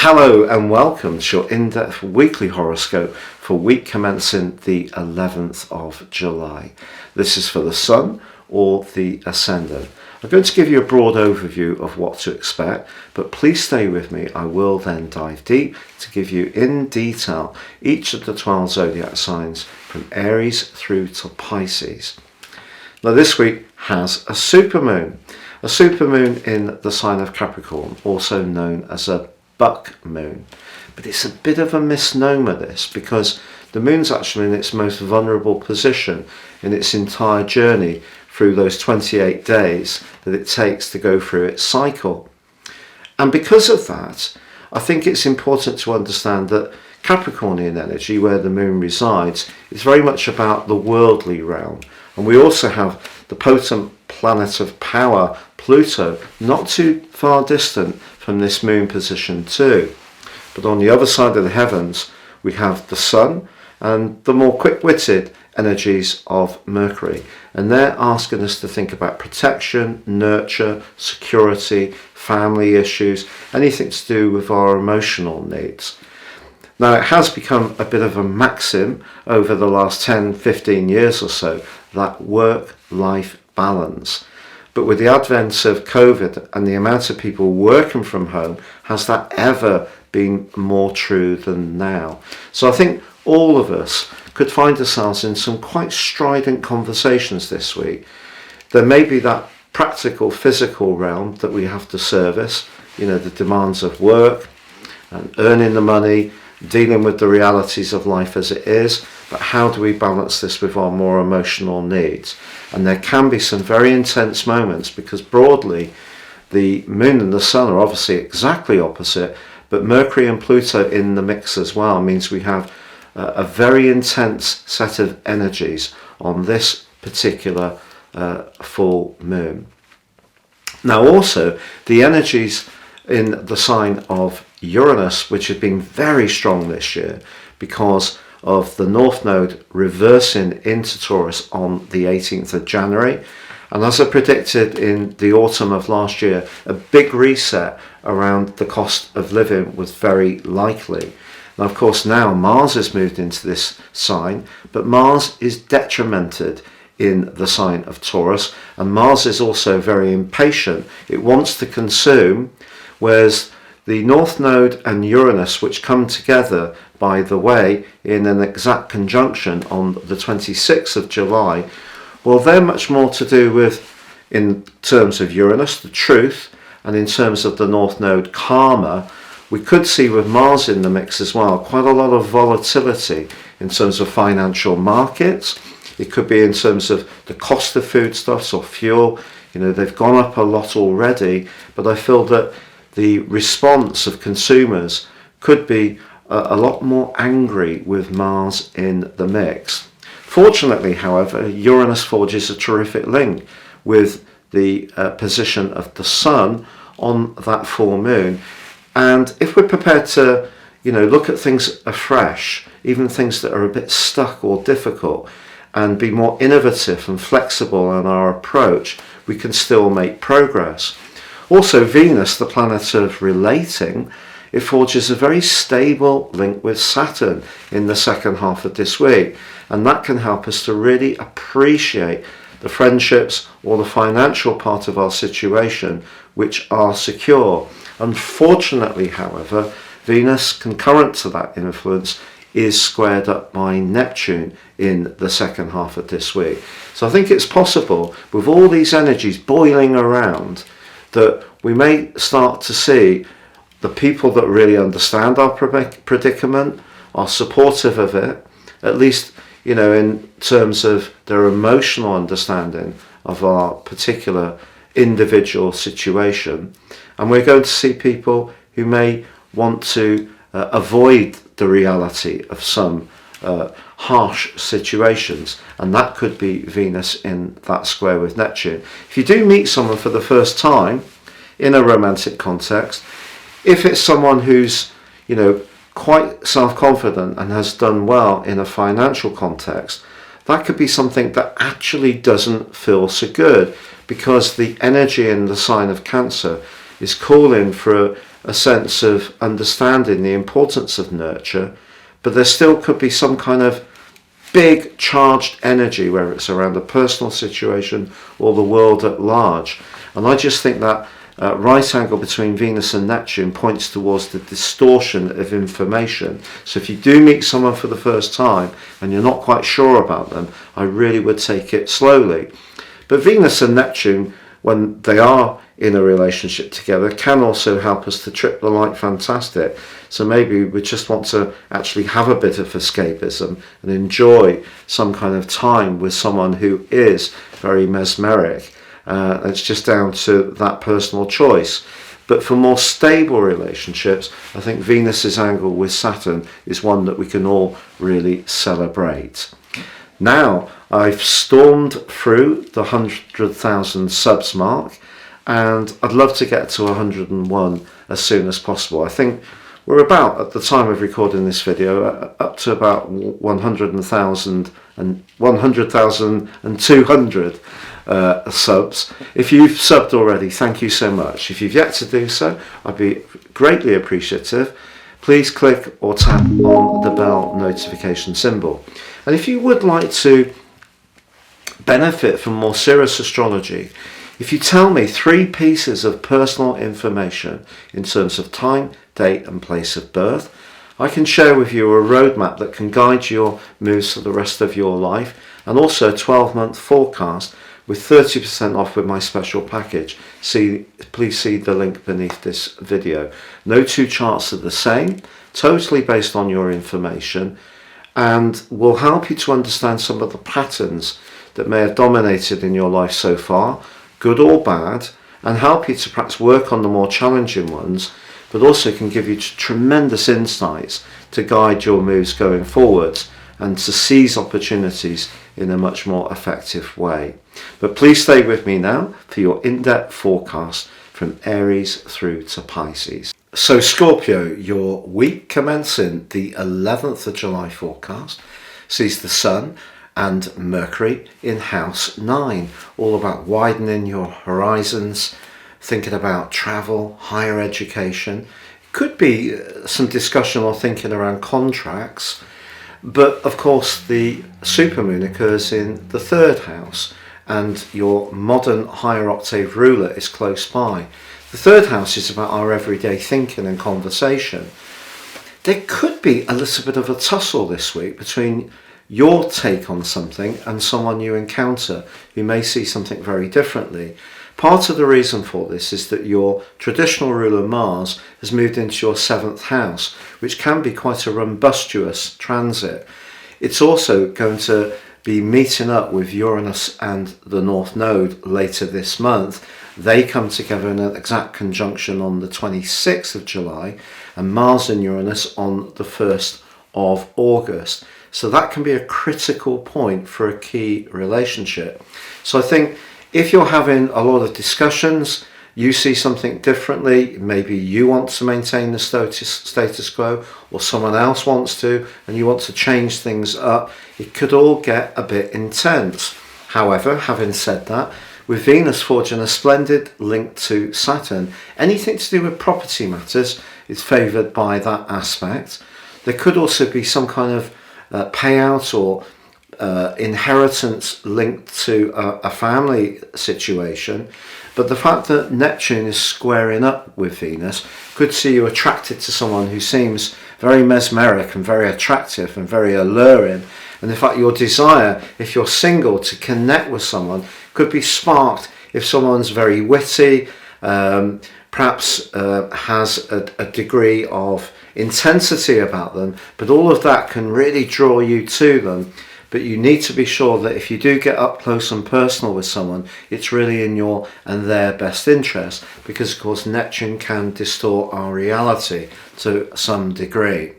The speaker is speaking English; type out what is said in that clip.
Hello and welcome to your in-depth weekly horoscope for week commencing the 11th of July. This is for the Sun or the Ascendant. I'm going to give you a broad overview of what to expect, but please stay with me. I will then dive deep to give you in detail each of the 12 zodiac signs from Aries through to Pisces. Now this week has a supermoon in the sign of Capricorn, also known as a buck moon. But it's a bit of a misnomer, this, because the moon's actually in its most vulnerable position in its entire journey through those 28 days that it takes to go through its cycle. And because of that, I think it's important to understand that Capricornian energy, where the moon resides, is very much about the worldly realm. And we also have the potent planet of power, Pluto, not too far distant from this moon position too. But on the other side of the heavens, we have the Sun and the more quick-witted energies of Mercury. And they're asking us to think about protection, nurture, security, family issues, anything to do with our emotional needs. Now, it has become a bit of a maxim over the last 10, 15 years or so, that work-life balance. But with the advent of COVID and the amount of people working from home, has that ever been more true than now? So I think all of us could find ourselves in some quite strident conversations this week. There may be that practical, physical realm that we have to service, the demands of work and earning the money, dealing with the realities of life as it is, but how do we balance this with our more emotional needs? And there can be some very intense moments, because broadly the moon and the sun are obviously exactly opposite, but Mercury and Pluto in the mix as well means we have a very intense set of energies on this particular full moon. Now also the energies in the sign of Uranus, which have been very strong this year because of the North Node reversing into Taurus on the 18th of January. And as I predicted in the autumn of last year, a big reset around the cost of living was very likely. Now, of course, now Mars has moved into this sign, but Mars is detrimented in the sign of Taurus, and Mars is also very impatient. It wants to consume, whereas the North Node and Uranus, which come together, by the way, in an exact conjunction on the 26th of July, well, they're much more to do with, in terms of Uranus, the truth, and in terms of the North Node, karma. We could see with Mars in the mix as well, quite a lot of volatility in terms of financial markets. It could be in terms of the cost of foodstuffs or fuel. They've gone up a lot already, but I feel that the response of consumers could be a lot more angry with Mars in the mix. Fortunately, however, Uranus forges a terrific link with the position of the Sun on that full moon. And if we're prepared to, look at things afresh, even things that are a bit stuck or difficult, and be more innovative and flexible in our approach, we can still make progress. Also, Venus, the planet of relating, it forges a very stable link with Saturn in the second half of this week. And that can help us to really appreciate the friendships or the financial part of our situation which are secure. Unfortunately, however, Venus, concurrent to that influence, is squared up by Neptune in the second half of this week. So I think it's possible, with all these energies boiling around, that we may start to see the people that really understand our predicament, are supportive of it, at least, in terms of their emotional understanding of our particular individual situation. And we're going to see people who may want to avoid the reality of some harsh situations, and that could be Venus in that square with Neptune. If you do meet someone for the first time in a romantic context, if it's someone who's quite self-confident and has done well in a financial context, that could be something that actually doesn't feel so good, because the energy in the sign of Cancer is calling for a sense of understanding the importance of nurture, but there still could be some kind of big charged energy, whether it's around a personal situation or the world at large. And I just think that right angle between Venus and Neptune points towards the distortion of information. So if you do meet someone for the first time and you're not quite sure about them, I really would take it slowly. But Venus and Neptune, when they are in a relationship together, can also help us to trip the light fantastic. So maybe we just want to actually have a bit of escapism and enjoy some kind of time with someone who is very mesmeric. It's just down to that personal choice. But for more stable relationships, I think Venus's angle with Saturn is one that we can all really celebrate. Now, I've stormed through the 100,000 subs mark, and I'd love to get to 101 as soon as possible. I think we're about, at the time of recording this video, up to about 100,000 and 100,200 subs. If you've subbed already, thank you so much. If you've yet to do so, I'd be greatly appreciative. Please click or tap on the bell notification symbol. And if you would like to benefit from more serious astrology, if you tell me 3 pieces of personal information in terms of time, date and place of birth, I can share with you a roadmap that can guide your moves for the rest of your life, and also a 12-month forecast with 30% off with my special package. Please see the link beneath this video. No 2 charts are the same, totally based on your information, and will help you to understand some of the patterns that may have dominated in your life so far, good or bad, and help you to perhaps work on the more challenging ones, but also can give you tremendous insights to guide your moves going forwards and to seize opportunities in a much more effective way. But please stay with me now for your in-depth forecast from Aries through to Pisces. So Scorpio, your week commencing the 11th of July forecast sees the Sun and Mercury in house 9, all about widening your horizons, thinking about travel, higher education. It could be some discussion or thinking around contracts, but of course the supermoon occurs in the 3rd house and your modern higher octave ruler is close by. The 3rd house is about our everyday thinking and conversation. There could be a little bit of a tussle this week between your take on something and someone you encounter who may see something very differently. Part of the reason for this is that your traditional ruler Mars has moved into your 7th house, which can be quite a rumbustious transit. It's also going to be meeting up with Uranus and the North Node later this month. They come together in an exact conjunction on the 26th of July, and Mars and Uranus on the 1st of August. So that can be a critical point for a key relationship. So I think if you're having a lot of discussions, you see something differently, maybe you want to maintain the status quo, or someone else wants to, and you want to change things up, it could all get a bit intense. However, having said that, with Venus forging a splendid link to Saturn, anything to do with property matters is favoured by that aspect. There could also be some kind of payout or inheritance linked to a family situation, but the fact that Neptune is squaring up with Venus could see you attracted to someone who seems very mesmeric and very attractive and very alluring, and in fact your desire, if you're single, to connect with someone could be sparked if someone's very witty, perhaps has a degree of intensity about them, but all of that can really draw you to them. But you need to be sure that if you do get up close and personal with someone, it's really in your and their best interest, because of course Neptune can distort our reality to some degree.